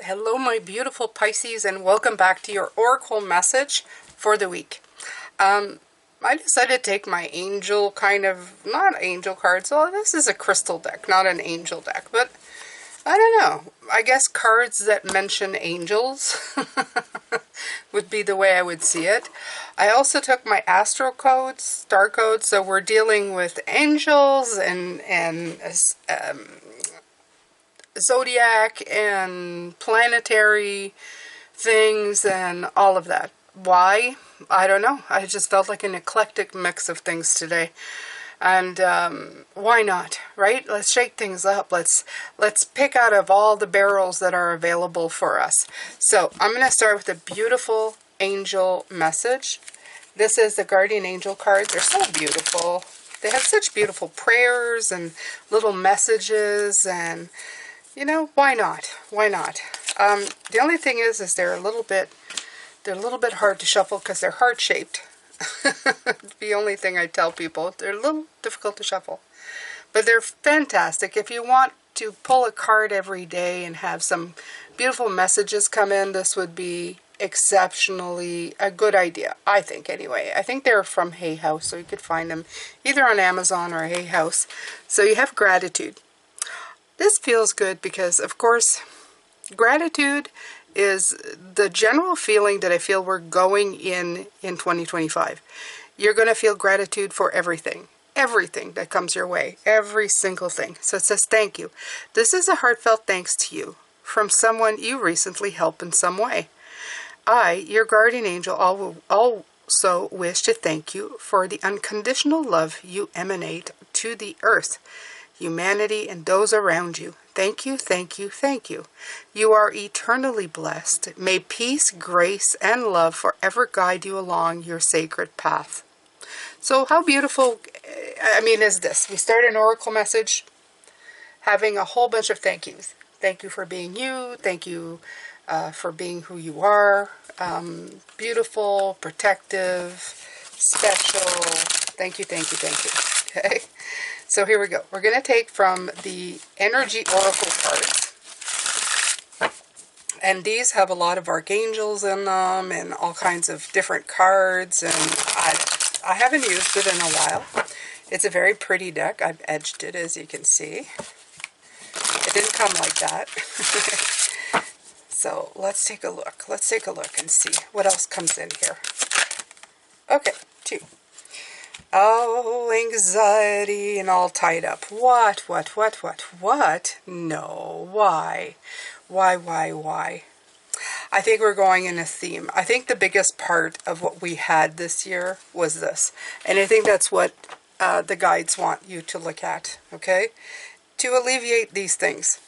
Hello, my beautiful Pisces, and welcome back to your Oracle message for the week. I decided to take my angel not angel cards. Well, this is a crystal deck, not an angel deck, but I don't know. I guess cards that mention angels would be the way I would see it. I also took my astro codes, star codes, so we're dealing with angels and zodiac and planetary things and all of that. Why? I don't know. I just felt like an eclectic mix of things today. And why not, right? Let's shake things up. Let's pick out of all the barrels that are available for us. So I'm going to start with a beautiful angel message. This is the guardian angel cards. They're so beautiful. They have such beautiful prayers and little messages, and you know, why not? Why not? The only thing is they're a little bit hard to shuffle because they're heart-shaped. The only thing I tell people, they're a little difficult to shuffle. But they're fantastic. If you want to pull a card every day and have some beautiful messages come in, this would be exceptionally a good idea, I think, anyway. I think they're from Hay House, so you could find them either on Amazon or Hay House. So you have gratitude. This feels good because, of course, gratitude is the general feeling that I feel we're going in 2025. You're going to feel gratitude for everything that comes your way, every single thing. So it says, thank you. This is a heartfelt thanks to you from someone you recently helped in some way. I, your guardian angel, also wish to thank you for the unconditional love you emanate to the earth, humanity, and those around you. Thank you, thank you, thank you. You are eternally blessed. May peace, grace, and love forever guide you along your sacred path. So how beautiful, is this? We start an oracle message having a whole bunch of thank yous. Thank you for being you. Thank you for being who you are. Beautiful, protective, special. Thank you, thank you, thank you. Okay? So here we go. We're going to take from the Energy Oracle cards. And these have a lot of archangels in them and all kinds of different cards. And I haven't used it in a while. It's a very pretty deck. I've edged it, as you can see. It didn't come like that. So let's take a look. Let's take a look and see what else comes in here. Okay, 2. Oh, anxiety and all tied up. What? No, why? Why? I think we're going in a theme. I think the biggest part of what we had this year was this. And I think that's what the guides want you to look at, okay? To alleviate these things.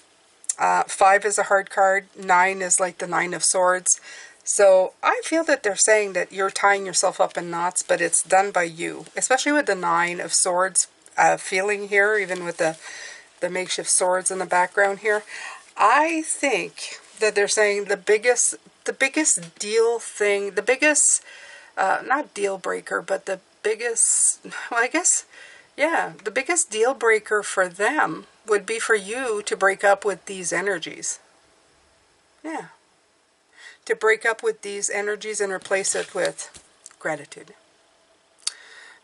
5 is a hard card. 9 is like the 9 of Swords. So I feel that they're saying that you're tying yourself up in knots, but it's done by you, especially with the 9 of Swords feeling here, even with the makeshift swords in the background here. I think that they're saying the biggest deal thing, the biggest, not deal breaker, but the biggest, well, I guess, yeah, the biggest deal breaker for them would be for you to break up with these energies. Yeah. To break up with these energies and replace it with gratitude.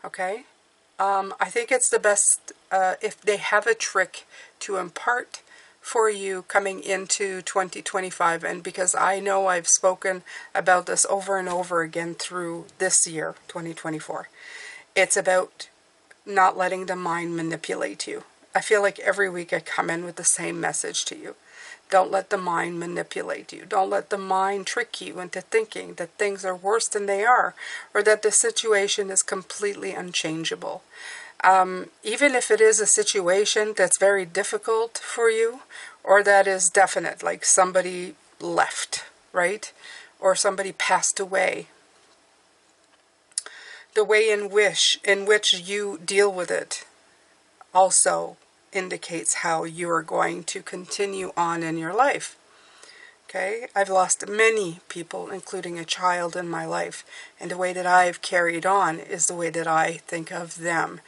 Okay? I think it's the best if they have a trick to impart for you coming into 2025. And because I know I've spoken about this over and over again through this year, 2024. It's about not letting the mind manipulate you. I feel like every week I come in with the same message to you. Don't let the mind manipulate you. Don't let the mind trick you into thinking that things are worse than they are, or that the situation is completely unchangeable. Even if it is a situation that's very difficult for you, or that is definite, like somebody left, right? Or somebody passed away. The way in which you deal with it also indicates how you are going to continue on in your life. Okay? I've lost many people, including a child in my life, and the way that I've carried on is the way that I think of them,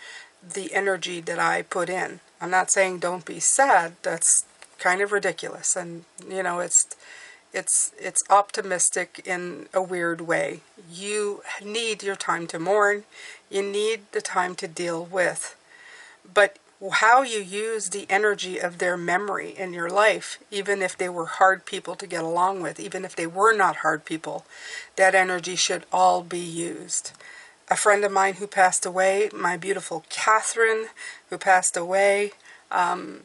the energy that I put in. I'm not saying don't be sad, that's kind of ridiculous. And, you know, it's optimistic in a weird way. You need your time to mourn. You need the time to deal with. But how you use the energy of their memory in your life, even if they were hard people to get along with, even if they were not hard people, that energy should all be used. A friend of mine who passed away, my beautiful Catherine, who passed away in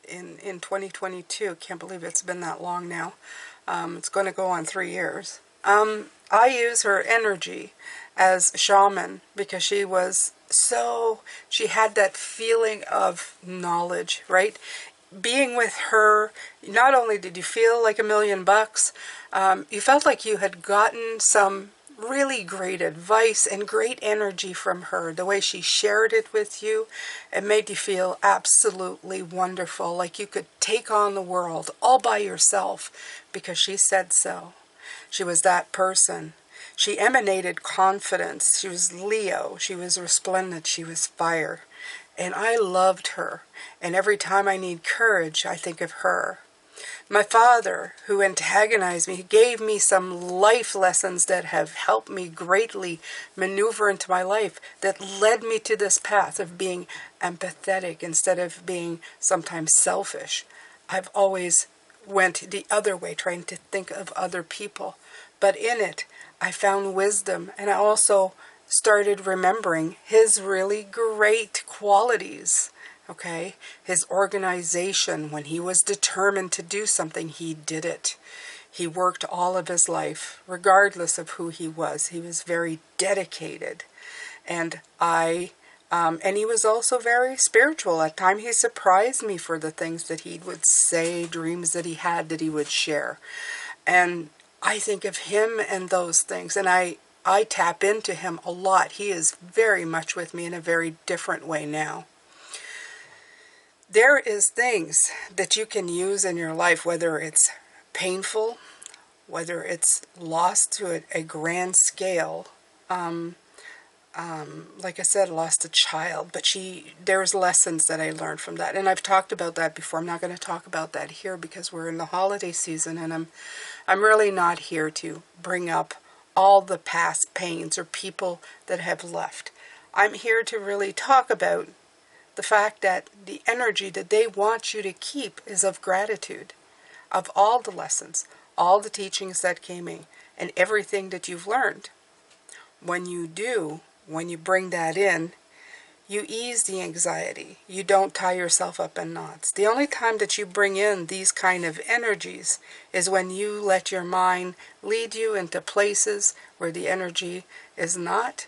2022. Can't believe it's been that long now. It's going to go on 3 years. I use her energy as shaman because she had that feeling of knowledge, right? Being with her, not only did you feel like $1,000,000, you felt like you had gotten some really great advice and great energy from her. The way she shared it with you, it made you feel absolutely wonderful, like you could take on the world all by yourself because she said so. She was that person. She emanated confidence. She was Leo. She was resplendent. She was fire. And I loved her. And every time I need courage, I think of her. My father, who antagonized me, gave me some life lessons that have helped me greatly maneuver into my life, that led me to this path of being empathetic instead of being sometimes selfish. I've always went the other way, trying to think of other people. But in it, I found wisdom, and I also started remembering his really great qualities. Okay, his organization, when he was determined to do something, he did it. He worked all of his life, regardless of who he was. He was very dedicated. And he was also very spiritual. At times he surprised me for the things that he would say, dreams that he had that he would share. And I think of him and those things, and I tap into him a lot. He is very much with me in a very different way now. There is things that you can use in your life, whether it's painful, whether it's lost to a grand scale. Like I said, lost a child, but there's lessons that I learned from that. And I've talked about that before. I'm not going to talk about that here because we're in the holiday season, and I'm really not here to bring up all the past pains or people that have left. I'm here to really talk about the fact that the energy that they want you to keep is of gratitude, of all the lessons, all the teachings that came in, and everything that you've learned. When you bring that in, you ease the anxiety. You don't tie yourself up in knots. The only time that you bring in these kind of energies is when you let your mind lead you into places where the energy is not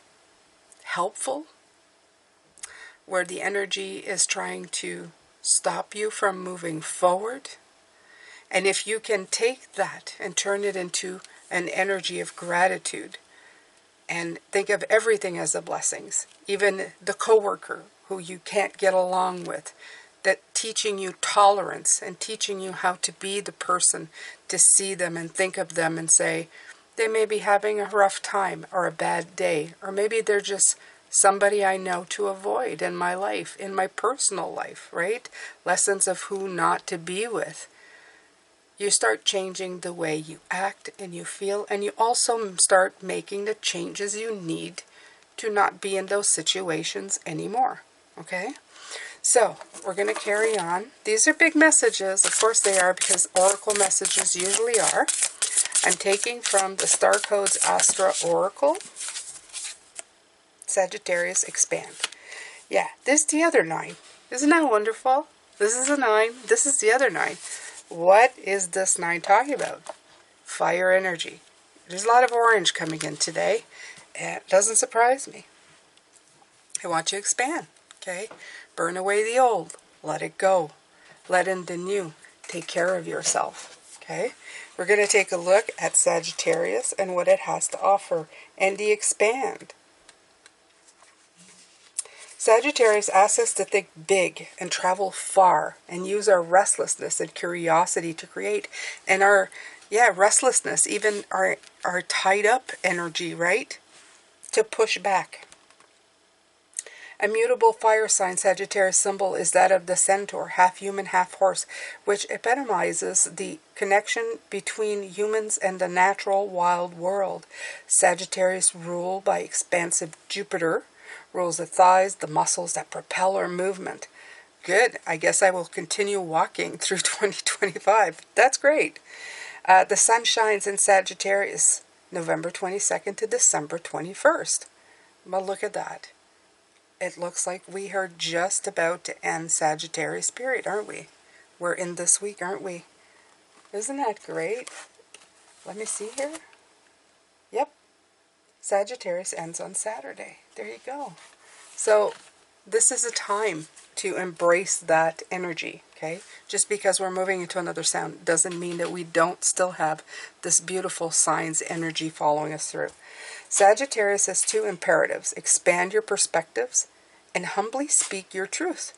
helpful, where the energy is trying to stop you from moving forward. And if you can take that and turn it into an energy of gratitude and think of everything as a blessings, even the coworker who you can't get along with, that teaching you tolerance and teaching you how to be the person to see them and think of them and say, they may be having a rough time or a bad day, or maybe they're just somebody I know to avoid in my life, in my personal life, right? Lessons of who not to be with. You start changing the way you act and you feel, and you also start making the changes you need to not be in those situations anymore, okay? So, we're going to carry on. These are big messages. Of course they are, because oracle messages usually are. I'm taking from the Star Codes Astra Oracle. Sagittarius, expand. Yeah, this is the other 9. Isn't that wonderful? This is a 9. This is the other 9. What is this 9 talking about? Fire energy. There's a lot of orange coming in today. And it doesn't surprise me. I want you to expand. Okay? Burn away the old. Let it go. Let in the new. Take care of yourself. Okay? We're going to take a look at Sagittarius and what it has to offer. And the expand. Sagittarius asks us to think big and travel far and use our restlessness and curiosity to create. And our, restlessness, even our tied up energy, right? To push back. Immutable fire sign Sagittarius symbol is that of the centaur, half human, half horse, which epitomizes the connection between humans and the natural wild world. Sagittarius, ruled by expansive Jupiter, rules the thighs, the muscles that propel our movement. Good. I guess I will continue walking through 2025. That's great. The sun shines in Sagittarius, November 22nd to December 21st. Well, look at that. It looks like we are just about to end Sagittarius period, aren't we? We're in this week, aren't we? Isn't that great? Let me see here. Yep. Sagittarius ends on Saturday. There you go. So this is a time to embrace that energy, okay? Just because we're moving into another sound doesn't mean that we don't still have this beautiful signs energy following us through. Sagittarius has two imperatives: expand your perspectives and humbly speak your truth.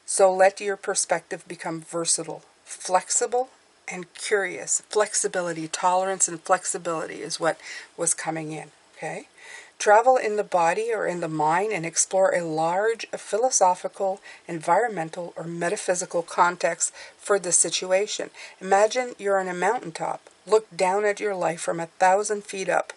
So let your perspective become versatile, flexible, and curious. Flexibility, tolerance, and flexibility is what was coming in, okay? Travel in the body or in the mind and explore a large philosophical, environmental, or metaphysical context for the situation. Imagine you're on a mountaintop. Look down at your life from 1,000 feet up.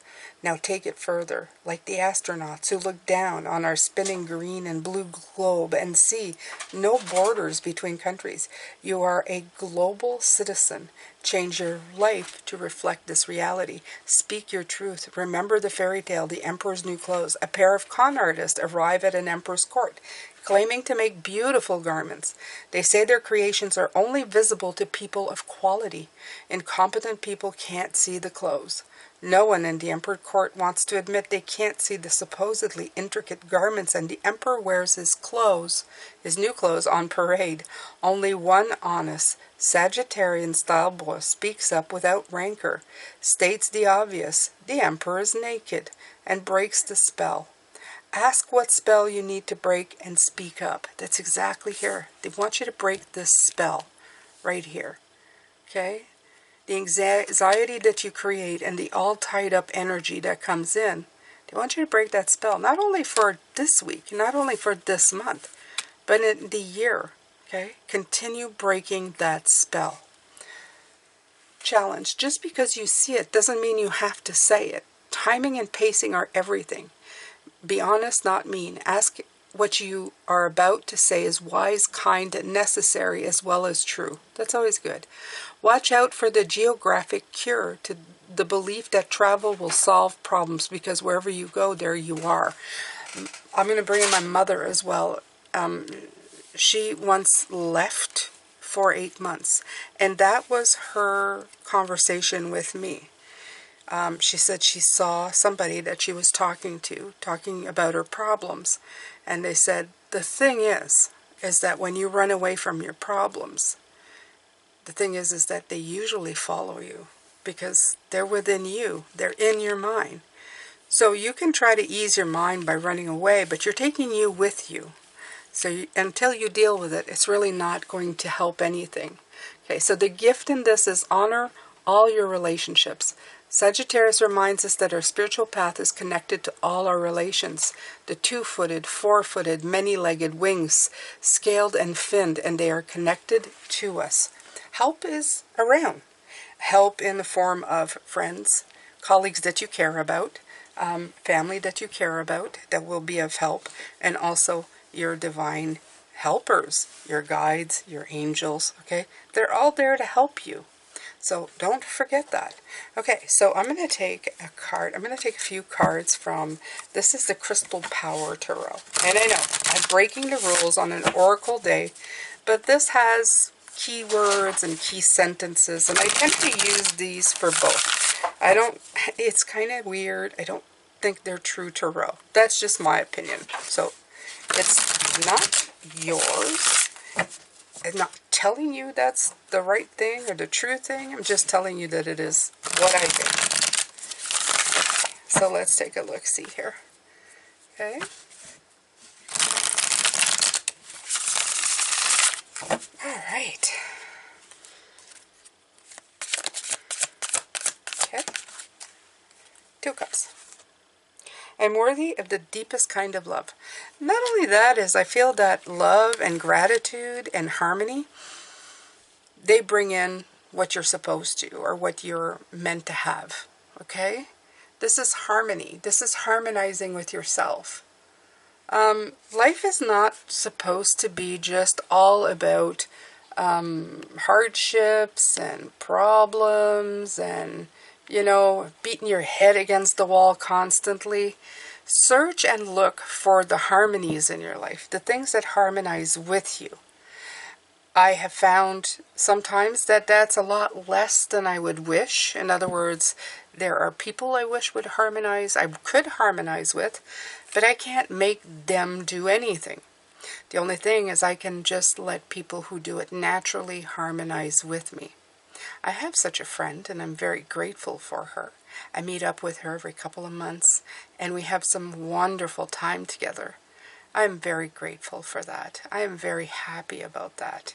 Now take it further, like the astronauts who look down on our spinning green and blue globe and see no borders between countries. You are a global citizen. Change your life to reflect this reality. Speak your truth. Remember the fairy tale, The Emperor's New Clothes. A pair of con artists arrive at an emperor's court, claiming to make beautiful garments. They say their creations are only visible to people of quality. Incompetent people can't see the clothes. No one in the emperor court wants to admit they can't see the supposedly intricate garments, and the emperor wears his new clothes, on parade. Only one honest Sagittarian-style boy speaks up without rancor, states the obvious: the emperor is naked, and breaks the spell. Ask what spell you need to break and speak up. That's exactly here. They want you to break this spell right here. Okay? The anxiety that you create and the all tied up energy that comes in, they want you to break that spell, not only for this week, not only for this month, but in the year. Okay? Continue breaking that spell. Challenge. Just because you see it doesn't mean you have to say it. Timing and pacing are everything. Be honest, not mean. Ask what you are about to say is wise, kind, and necessary, as well as true. That's always good. Watch out for the geographic cure to the belief that travel will solve problems, because wherever you go, there you are. I'm going to bring in my mother as well. She once left for 8 months, and that was her conversation with me. She said she saw somebody that she was talking about her problems. And they said, the thing is that when you run away from your problems, the thing is that they usually follow you because they're within you. They're in your mind. So you can try to ease your mind by running away, but you're taking you with you. So until you deal with it, it's really not going to help anything. Okay, so the gift in this is honor all your relationships. Sagittarius reminds us that our spiritual path is connected to all our relations. The two-footed, four-footed, many-legged, wings, scaled and finned, and they are connected to us. Help is around. Help in the form of friends, colleagues that you care about, family that you care about that will be of help, and also your divine helpers, your guides, your angels, okay? They're all there to help you. So don't forget that. Okay, so I'm going to take a card. I'm going to take a few cards from, this is the Crystal Power Tarot. And I know, I'm breaking the rules on an oracle day, but this has keywords and key sentences, and I tend to use these for both. It's kind of weird. I don't think they're true tarot. That's just my opinion. So it's not yours. I'm not telling you that's the right thing or the true thing. I'm just telling you that it is what I think. Okay, so let's take a look, see here. Okay. All right. Okay. 2 cups. I'm worthy of the deepest kind of love. Not only that is I feel that love and gratitude and harmony, they bring in what you're supposed to or what you're meant to have. Okay? This is harmony. This is harmonizing with yourself. Life is not supposed to be just all about hardships and problems and, you know, beating your head against the wall constantly. Search and look for the harmonies in your life, the things that harmonize with you. I have found sometimes that that's a lot less than I would wish. In other words, there are people I wish would harmonize, I could harmonize with, but I can't make them do anything. The only thing is I can just let people who do it naturally harmonize with me. I have such a friend, and I'm very grateful for her. I meet up with her every couple of months, and we have some wonderful time together. I'm very grateful for that. I am very happy about that.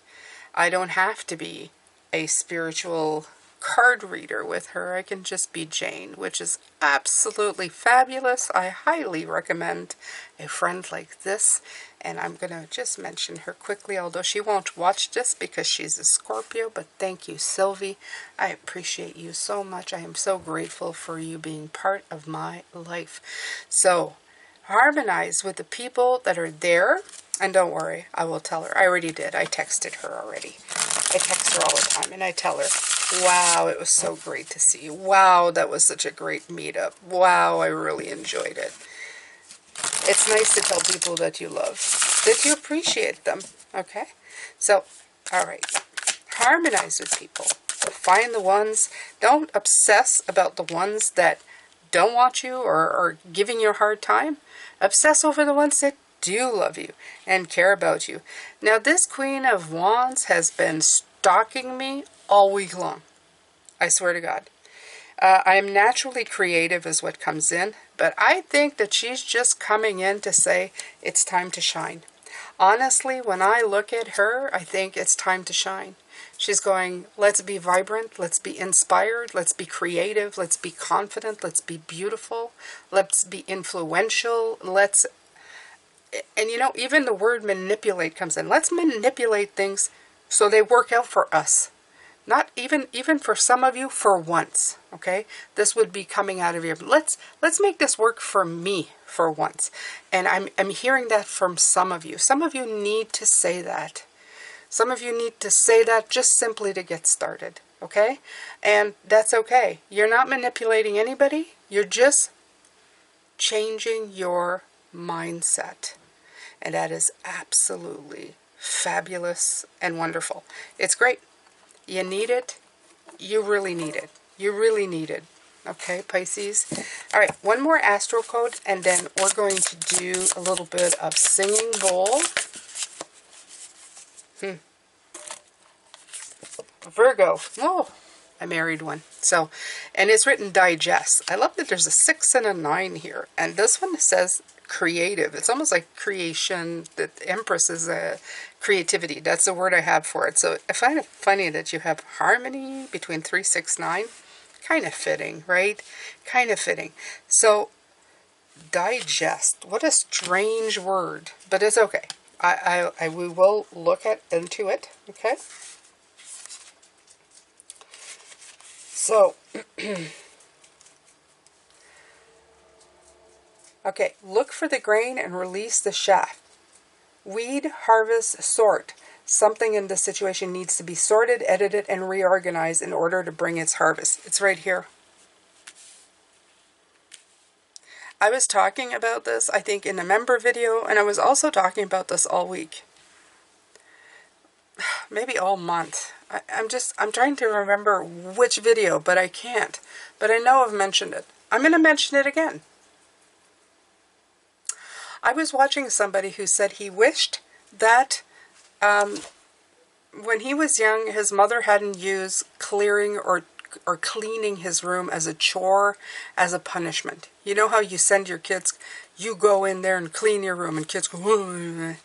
I don't have to be a spiritual card reader with her. I can just be Jane, which is absolutely fabulous. I highly recommend a friend like this. And I'm going to just mention her quickly, although she won't watch this because she's a Scorpio. But thank you, Sylvie. I appreciate you so much. I am so grateful for you being part of my life. So, harmonize with the people that are there. And don't worry, I will tell her. I already did. I texted her already. I text her all the time and I tell her, wow, it was so great to see you. Wow, that was such a great meetup. Wow, I really enjoyed it. It's nice to tell people that you love, that you appreciate them. Okay? So, all right. Harmonize with people. Find the ones. Don't obsess about the ones that don't want you or are giving you a hard time. Obsess over the ones that do love you and care about you. Now, this Queen of Wands has been stalking me all week long. I swear to God. I am naturally creative is what comes in, but I think that she's just coming in to say it's time to shine. Honestly, when I look at her, I think it's time to shine. She's going, let's be vibrant, let's be inspired, let's be creative, let's be confident, let's be beautiful, let's be influential, and you know, even the word manipulate comes in. Let's manipulate things so they work out for us. Not even for some of you, for once, okay? This would be coming out of your, let's make this work for me for once. And I'm hearing that from some of you. Some of you need to say that. Some of you need to say that just simply to get started, okay? And that's okay. You're not manipulating anybody. You're just changing your mindset. And that is absolutely fabulous and wonderful. It's great. You need it. You really need it. You really need it. Okay, Pisces? All right, one more astro code, and then we're going to do a little bit of singing bowl. Virgo. Oh, I married one. So, and it's written digest. I love that there's a 6 and a 9 here. And this one says creative. It's almost like creation. The Empress is a creativity. That's the word I have for it. So I find it funny that you have harmony between 3, 6, 9. Kind of fitting, right? Kind of fitting. So digest. What a strange word, but it's okay. We will look into it. Okay. So, okay, look for the grain and release the chaff. Weed, harvest, sort. Something in this situation needs to be sorted, edited, and reorganized in order to bring its harvest. It's right here. I was talking about this, I think, in a member video, and I was also talking about this all week. Maybe all month. I'm trying to remember which video, but I can't. But I know I've mentioned it. I'm going to mention it again. I was watching somebody who said he wished that when he was young, his mother hadn't used clearing or cleaning his room as a chore, as a punishment. You know how you send your kids, you go in there and clean your room, and kids go,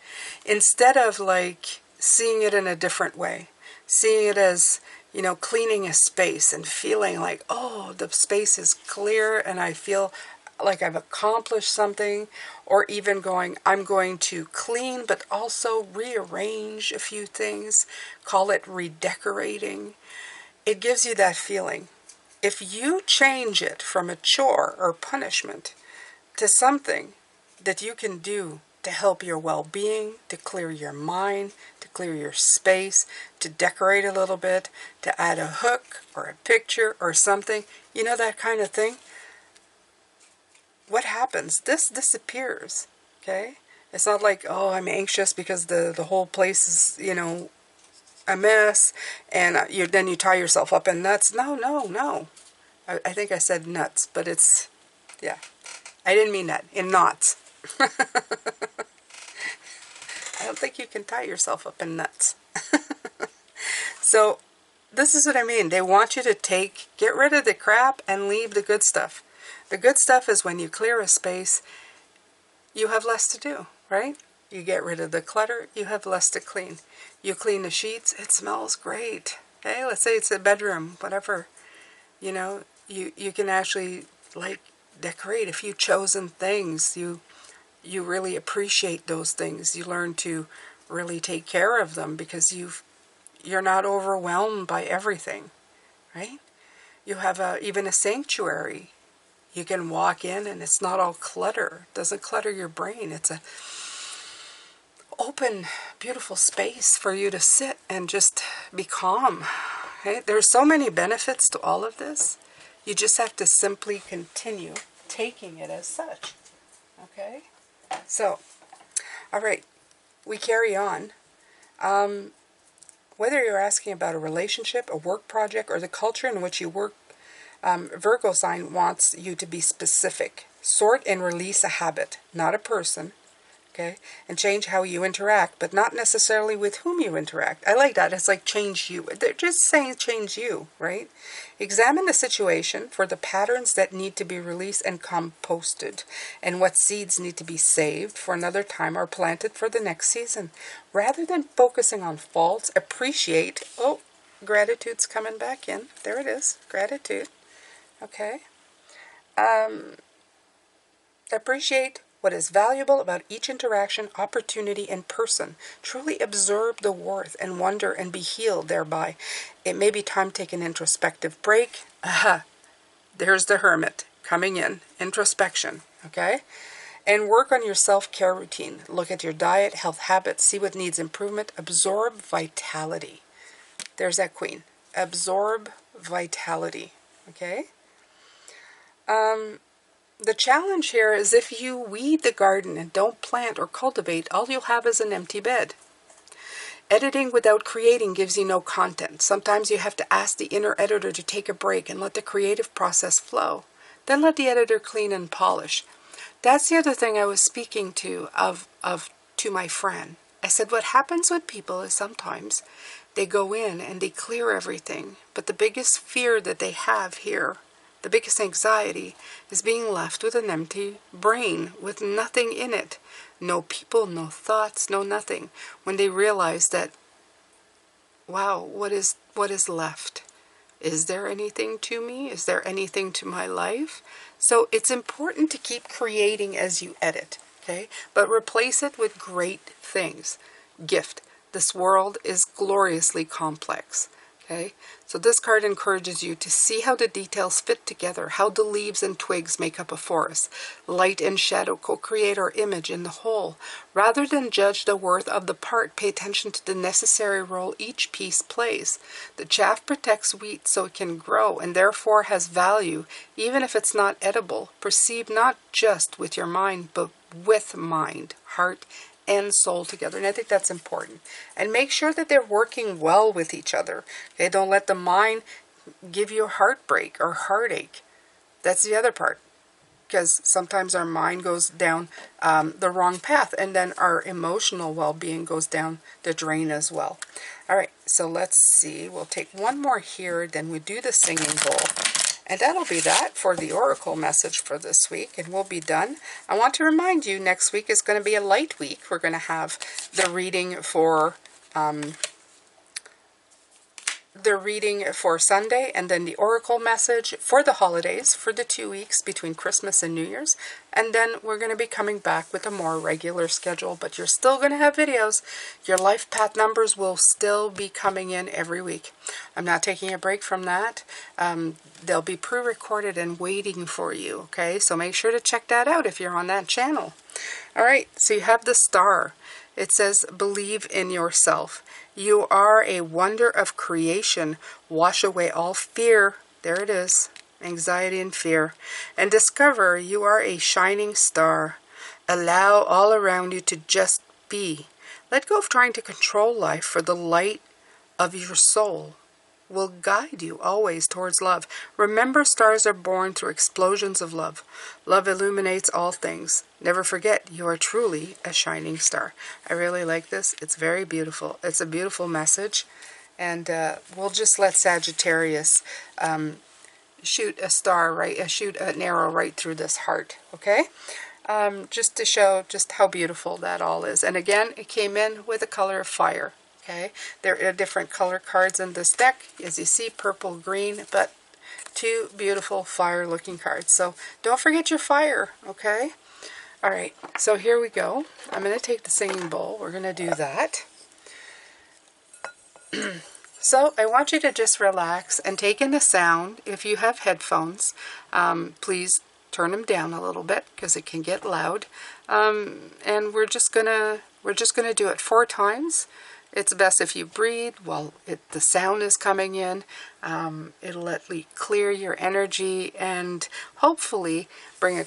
instead of like seeing it in a different way, seeing it as, you know, cleaning a space and feeling like, oh, the space is clear and I feel like I've accomplished something, or even going, I'm going to clean but also rearrange a few things, call it redecorating. It gives you that feeling. If you change it from a chore or punishment to something that you can do to help your well-being, to clear your mind, to clear your space, to decorate a little bit, to add a hook or a picture or something, you know, that kind of thing, what happens? This disappears, okay? It's not like, oh, I'm anxious because the whole place is, you know, a mess, and then you tie yourself up in nuts. No, no, no. I think I said nuts, but it's, yeah. I didn't mean that. In knots. I don't think you can tie yourself up in nuts. So, this is what I mean. They want you to get rid of the crap and leave the good stuff. The good stuff is when you clear a space, you have less to do, right? You get rid of the clutter, you have less to clean. You clean the sheets, it smells great. Okay, let's say it's a bedroom, whatever. You know, you can actually, like, decorate a few chosen things. You really appreciate those things. You learn to really take care of them because you're not overwhelmed by everything, right? You have even a sanctuary. You can walk in and it's not all clutter. It doesn't clutter your brain. It's a open, beautiful space for you to sit and just be calm. Okay? There's so many benefits to all of this. You just have to simply continue taking it as such. Okay? So, all right, we carry on. Whether you're asking about a relationship, a work project, or the culture in which you work, Virgo sign wants you to be specific. Sort and release a habit, not a person. Okay? And change how you interact, but not necessarily with whom you interact. I like that. It's like change you. They're just saying change you, right? Examine the situation for the patterns that need to be released and composted, and what seeds need to be saved for another time or planted for the next season. Rather than focusing on faults, appreciate, oh, gratitude's coming back in. There it is, gratitude. Okay? Appreciate what is valuable about each interaction, opportunity, and person. Truly observe the worth and wonder and be healed thereby. It may be time to take an introspective break. Aha, there's the hermit coming in. Introspection, okay? And work on your self-care routine. Look at your diet, health habits, see what needs improvement. Absorb vitality. There's that queen. Absorb vitality, okay? The challenge here is if you weed the garden and don't plant or cultivate, all you'll have is an empty bed. Editing without creating gives you no content. Sometimes you have to ask the inner editor to take a break and let the creative process flow. Then let the editor clean and polish. That's the other thing I was speaking to my friend. I said what happens with people is sometimes they go in and they clear everything. But the biggest fear that they have here, the biggest anxiety, is being left with an empty brain with nothing in it. No people, no thoughts, no nothing. When they realize that, wow, what is left? Is there anything to me? Is there anything to my life? So it's important to keep creating as you edit, okay? But replace it with great things. Gift. This world is gloriously complex. Okay, so this card encourages you to see how the details fit together, how the leaves and twigs make up a forest. Light and shadow co-create our image in the whole. Rather than judge the worth of the part, pay attention to the necessary role each piece plays. The chaff protects wheat so it can grow and therefore has value, even if it's not edible. Perceive not just with your mind, but with mind, heart, and soul together. And I think that's important. And make sure that they're working well with each other. Okay, don't let the mind give you a heartbreak or heartache. That's the other part. Because sometimes our mind goes down the wrong path, and then our emotional well-being goes down the drain as well. All right, so let's see. We'll take one more here, then we do the singing bowl. And that'll be that for the oracle message for this week, and we'll be done. I want to remind you, next week is going to be a light week. We're going to have the reading for the reading for Sunday, and then the oracle message for the holidays, for the 2 weeks between Christmas and New Year's. And then we're going to be coming back with a more regular schedule, but you're still going to have videos. Your life path numbers will still be coming in every week. I'm not taking a break from that. They'll be pre-recorded and waiting for you, okay? So make sure to check that out if you're on that channel. All right, so you have the star. It says, believe in yourself. You are a wonder of creation. Wash away all fear. There it is. Anxiety and fear. And discover you are a shining star. Allow all around you to just be. Let go of trying to control life, for the light of your soul will guide you always towards love. Remember, stars are born through explosions of love. Love illuminates all things. Never forget, you are truly a shining star. I really like this. It's very beautiful. It's a beautiful message. And we'll just let Sagittarius shoot a star, right? Shoot an arrow right through this heart, okay? Just to show just how beautiful that all is. And again, it came in with a color of fire. Okay, there are different color cards in this deck, as you see, purple, green, but two beautiful fire-looking cards. So don't forget your fire, okay? All right, so here we go. I'm going to take the singing bowl. We're going to do that. So I want you to just relax and take in the sound. If you have headphones, please turn them down a little bit because it can get loud. And we're just gonna do it 4 times. It's best if you breathe while the sound is coming in. It'll let clear your energy and hopefully bring a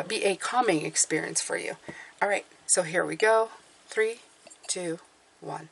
be a calming experience for you. All right, so here we go. 3, 2, 1.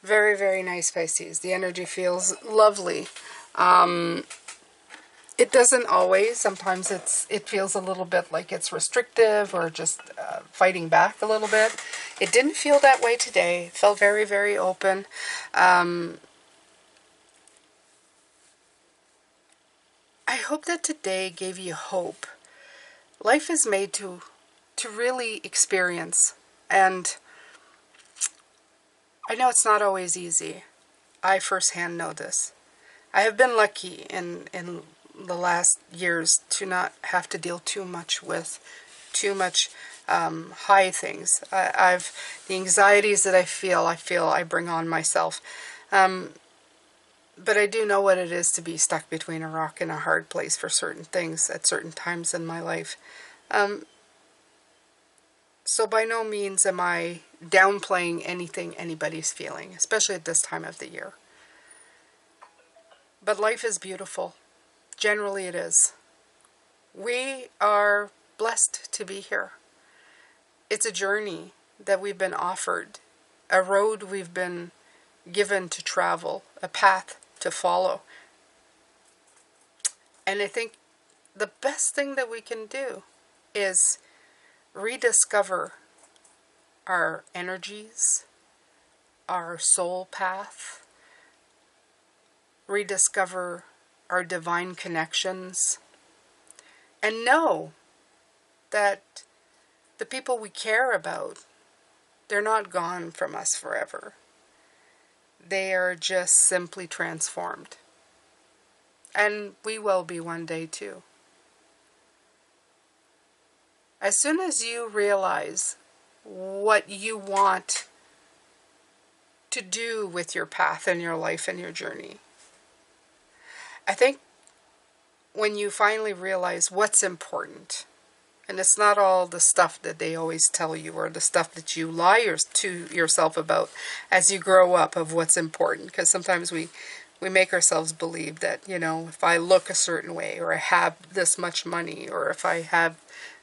Very, very nice, Pisces. The energy feels lovely. It doesn't always. Sometimes it feels a little bit like it's restrictive or just fighting back a little bit. It didn't feel that way today. It felt very, very open. I hope that today gave you hope. Life is made to really experience, and I know it's not always easy. I firsthand know this. I have been lucky in the last years to not have to deal too much with high things. The anxieties that I feel I bring on myself. But I do know what it is to be stuck between a rock and a hard place for certain things at certain times in my life. So by no means am I downplaying anything anybody's feeling, especially at this time of the year. But life is beautiful. Generally it is. We are blessed to be here. It's a journey that we've been offered, a road we've been given to travel, a path to follow. And I think the best thing that we can do is rediscover our energies, our soul path, rediscover our divine connections, and know that the people we care about, they're not gone from us forever. They are just simply transformed. And we will be one day too. As soon as you realize what you want to do with your path and your life and your journey, I think when you finally realize what's important, and it's not all the stuff that they always tell you or the stuff that you lie to yourself about as you grow up of what's important, because sometimes we make ourselves believe that, if I look a certain way, or I have this much money, or if I have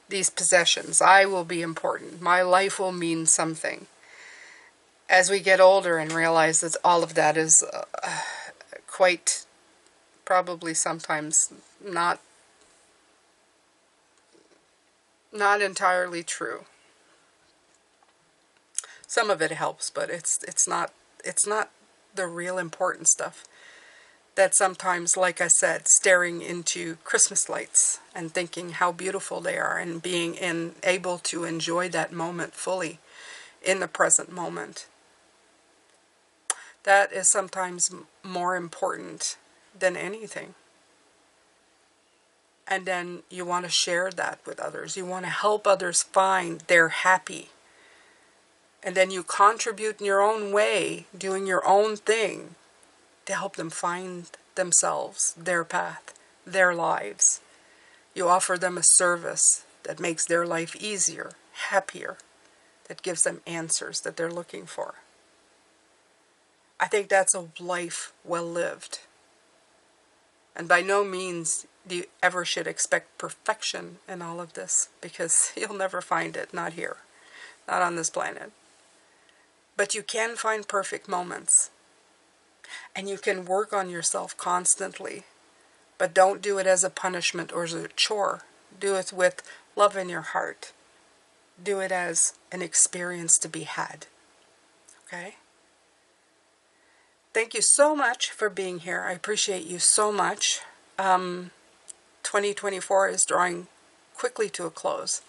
these possessions, I will be important. My life will mean something. As we get older and realize that all of that is quite probably sometimes not entirely true. Some of it helps, but it's not the real important stuff. That sometimes, like I said, staring into Christmas lights and thinking how beautiful they are and being able to enjoy that moment fully in the present moment. That is sometimes more important than anything. And then you want to share that with others. You want to help others find they're happy. And then you contribute in your own way, doing your own thing, to help them find themselves, their path, their lives. You offer them a service that makes their life easier, happier, that gives them answers that they're looking for. I think that's a life well lived. And by no means do you ever should expect perfection in all of this, because you'll never find it, not here, not on this planet. But you can find perfect moments. And you can work on yourself constantly. But don't do it as a punishment or as a chore. Do it with love in your heart. Do it as an experience to be had. Okay? Thank you so much for being here. I appreciate you so much. 2024 is drawing quickly to a close.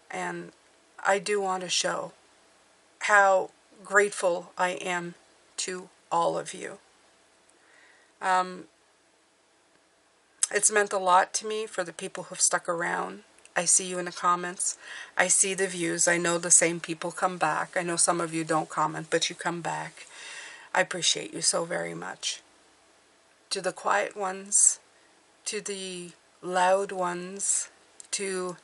And I do want to show how grateful I am to all of you. It's meant a lot to me for the people who've stuck around. I see you in the comments. I see the views. I know the same people come back. I know some of you don't comment, but you come back. I appreciate you so very much. To the quiet ones, to the loud ones, to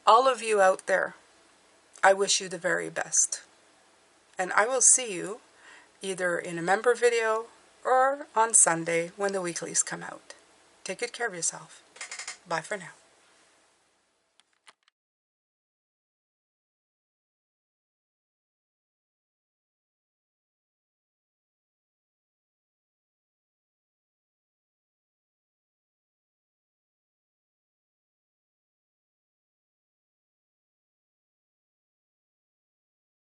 all of you out there, I wish you the very best. And I will see you either in a member video or on Sunday when the weeklies come out. Take good care of yourself. Bye for now.